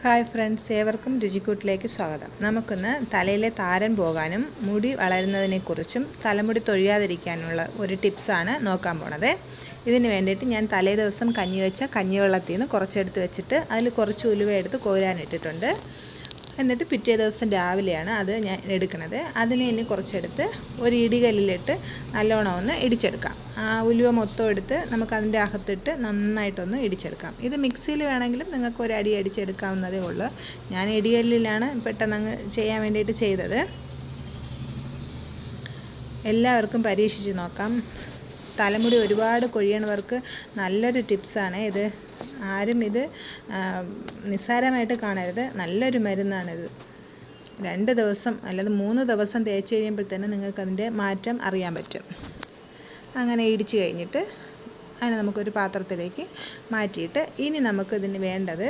Hi friends, ഏവർക്കും രുചിക്കൂട്ടിലേക്ക് സ്വാഗതം. നമുക്കിന്ന് തലയിലെ താരൻ പോകാനും മുടി വളരുന്നതിനെക്കുറിച്ചും തലമുടി തൊഴിയാതിരിക്കാനുള്ള ഒരു ടിപ്സാണ് നോക്കാൻ പോണത്. ഇതിന് വേണ്ടിയിട്ട് ഞാൻ തലേ ദിവസം കഞ്ഞി വെച്ച കഞ്ഞിവെള്ളത്തിൽ നിന്ന് കുറച്ചെടുത്ത് വെച്ചിട്ട് അതിൽ കുറച്ച് ഉലുവ എടുത്ത് കോരാനിട്ടിട്ടുണ്ട്. എന്നിട്ട് പിറ്റേ ദിവസം രാവിലെയാണ് അത് ഞാൻ എടുക്കുന്നത്. അതിനെ ഇനി കുറച്ചെടുത്ത് ഒരു ഇടികല്ലിലിട്ട് നല്ലോണം ഒന്ന് ഇടിച്ചെടുക്കാം. ആ ഉലുവ മൊത്തം എടുത്ത് നമുക്കതിൻ്റെ അകത്തിട്ട് നന്നായിട്ടൊന്ന് ഇടിച്ചെടുക്കാം. ഇത് മിക്സിയിൽ വേണമെങ്കിലും നിങ്ങൾക്ക് ഒരു അടി അടിച്ചെടുക്കാവുന്നതേ ഉള്ളൂ. ഞാൻ ഇടികല്ലിലാണ് പെട്ടെന്ന് ചെയ്യാൻ വേണ്ടിയിട്ട് ചെയ്തത്. എല്ലാവർക്കും പരീക്ഷിച്ച് നോക്കാം. തലമുടി ഒരുപാട് കൊഴിയണവർക്ക് നല്ലൊരു ടിപ്സാണ് ഇത്. ആരും ഇത് നിസ്സാരമായിട്ട് കാണരുത്. നല്ലൊരു മരുന്നാണിത്. 2 ദിവസം അല്ലെങ്കിൽ 3 ദിവസം തേച്ച് കഴിയുമ്പോൾ തന്നെ നിങ്ങൾക്കതിൻ്റെ മാറ്റം അറിയാൻ പറ്റും. അങ്ങനെ ഇടിച്ച് കഴിഞ്ഞിട്ട് അതിനെ നമുക്കൊരു പാത്രത്തിലേക്ക് മാറ്റിയിട്ട് ഇനി നമുക്കിതിന് വേണ്ടത്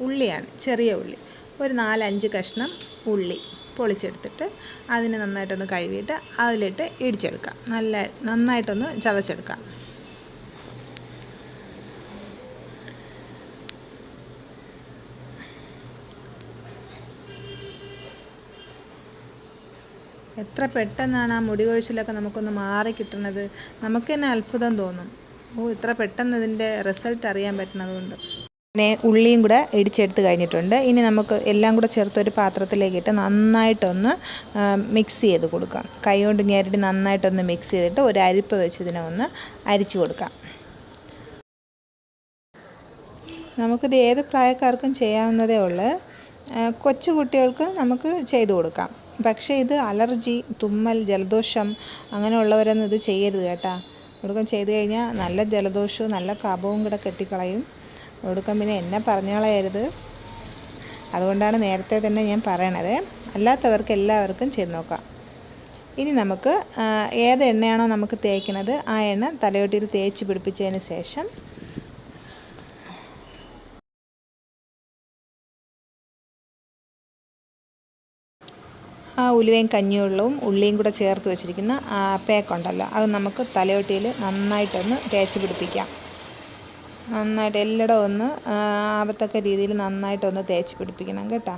ഉള്ളിയാണ്. ചെറിയ ഉള്ളി ഒരു 4-5 കഷ്ണം ഉള്ളി പൊളിച്ചെടുത്തിട്ട് അതിനെ നന്നായിട്ടൊന്ന് കഴുകിയിട്ട് അതിലിട്ട് ഇടിച്ചെടുക്കാം. നന്നായിട്ടൊന്ന് ചതച്ചെടുക്കാം. എത്ര പെട്ടെന്നാണ് ആ മുടി കൊഴിച്ചിലൊക്കെ നമുക്കൊന്ന് മാറി കിട്ടുന്നത്. നമുക്ക് തന്നെ അത്ഭുതം തോന്നും. ഇത്ര പെട്ടെന്ന് ഇതിൻ്റെ റിസൾട്ട് അറിയാൻ പറ്റുന്നതുകൊണ്ട്. പിന്നെ ഉള്ളിയും കൂടെ ഇടിച്ചെടുത്ത് കഴിഞ്ഞിട്ടുണ്ട്. ഇനി നമുക്ക് എല്ലാം കൂടെ ചേർത്തൊരു പാത്രത്തിലേക്കിട്ട് നന്നായിട്ടൊന്ന് മിക്സ് ചെയ്ത് കൊടുക്കാം. കൈ കൊണ്ട് ഞെരടി നന്നായിട്ടൊന്ന് മിക്സ് ചെയ്തിട്ട് ഒരു അരിപ്പ വെച്ച് ഇതിനെ ഒന്ന് അരിച്ചു കൊടുക്കാം. നമുക്കിത് ഏത് പ്രായക്കാർക്കും ചെയ്യാവുന്നതേ ഉള്ളൂ. കൊച്ചു കുട്ടികൾക്ക് നമുക്ക് ചെയ്തു കൊടുക്കാം. പക്ഷേ ഇത് അലർജി, തുമ്മൽ, ജലദോഷം അങ്ങനെയുള്ളവരൊന്നും ഇത് ചെയ്യരുത് കേട്ടോ. ഒടുക്കം ചെയ്ത് കഴിഞ്ഞാൽ നല്ല ജലദോഷവും നല്ല കഫവും കൂടെ കെട്ടിക്കളയും. ഒടുക്കം പിന്നെ എന്നെ പറഞ്ഞു കളയരുത്. അതുകൊണ്ടാണ് നേരത്തെ തന്നെ ഞാൻ പറയണത്. അല്ലാത്തവർക്ക് എല്ലാവർക്കും ചെയ്ത് നോക്കാം. ഇനി നമുക്ക് ഏത് എണ്ണയാണോ നമുക്ക് തേക്കുന്നത് ആ എണ്ണ തലയോട്ടിയിൽ തേച്ച് പിടിപ്പിച്ചതിന് ശേഷം ആ ഉലുവയും കഞ്ഞിവെള്ളവും ഉള്ളിയും കൂടെ ചേർത്ത് വെച്ചിരിക്കുന്ന ആ പേക്കുണ്ടല്ലോ, അത് നമുക്ക് തലയോട്ടിയിൽ നന്നായിട്ടൊന്ന് തേച്ച് പിടിപ്പിക്കാം. നന്നായിട്ട് എല്ലായിടവും ഒന്ന് ആവത്തക്ക രീതിയിൽ നന്നായിട്ടൊന്ന് തേച്ച് പിടിപ്പിക്കണം കേട്ടോ.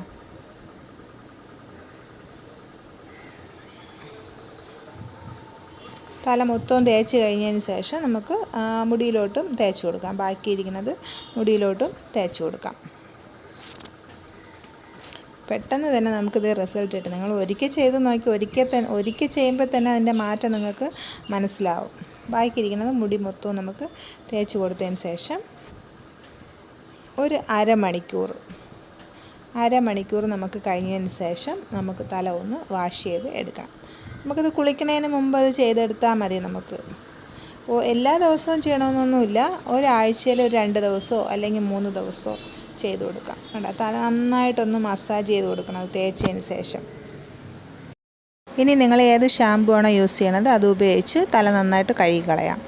തല മൊത്തവും തേച്ച് കഴിഞ്ഞതിന് ശേഷം നമുക്ക് മുടിയിലോട്ടും തേച്ച് കൊടുക്കാം. ബാക്കിയിരിക്കുന്നത് മുടിയിലോട്ടും തേച്ച് കൊടുക്കാം. പെട്ടെന്ന് തന്നെ നമുക്കിത് റിസൾട്ട് കിട്ടും. നിങ്ങൾ ഒരിക്കൽ ചെയ്ത് നോക്കി ഒരിക്കൽ ചെയ്യുമ്പോൾ തന്നെ അതിൻ്റെ മാറ്റം നിങ്ങൾക്ക് മനസ്സിലാവും. ബാക്കിയിരിക്കുന്നത് മുടി മൊത്തവും നമുക്ക് തേച്ച് കൊടുത്തതിന് ശേഷം ഒരു അരമണിക്കൂർ നമുക്ക് കഴിഞ്ഞതിന് ശേഷം നമുക്ക് തല ഒന്ന് വാഷ് ചെയ്ത് എടുക്കണം. നമുക്കിത് കുളിക്കുന്നതിന് മുമ്പ് അത് ചെയ്തെടുത്താൽ മതി. നമുക്ക് എല്ലാ ദിവസവും ചെയ്യണമെന്നൊന്നുമില്ല. ഒരാഴ്ചയിൽ ഒരു 2 ദിവസമോ അല്ലെങ്കിൽ 3 ദിവസമോ ചെയ്ത് കൊടുക്കാം. തല നന്നായിട്ടൊന്ന് മസാജ് ചെയ്ത് കൊടുക്കണം അത് തേച്ചതിന് ശേഷം. ഇനി നിങ്ങൾ ഏത് ഷാമ്പു ആണോ യൂസ് ചെയ്യണത് അത് ഉപയോഗിച്ച് തല നന്നായിട്ട് കഴുകി കളയാം.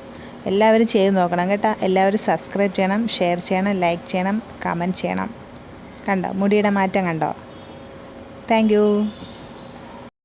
എല്ലാവരും ചെയ്ത് നോക്കണം കേട്ടോ. എല്ലാവരും സബ്സ്ക്രൈബ് ചെയ്യണം, ഷെയർ ചെയ്യണം, ലൈക്ക് ചെയ്യണം, കമൻറ്റ് ചെയ്യണം. കണ്ടോ മുടിയുടെ മാറ്റം കണ്ടോ? Thank you.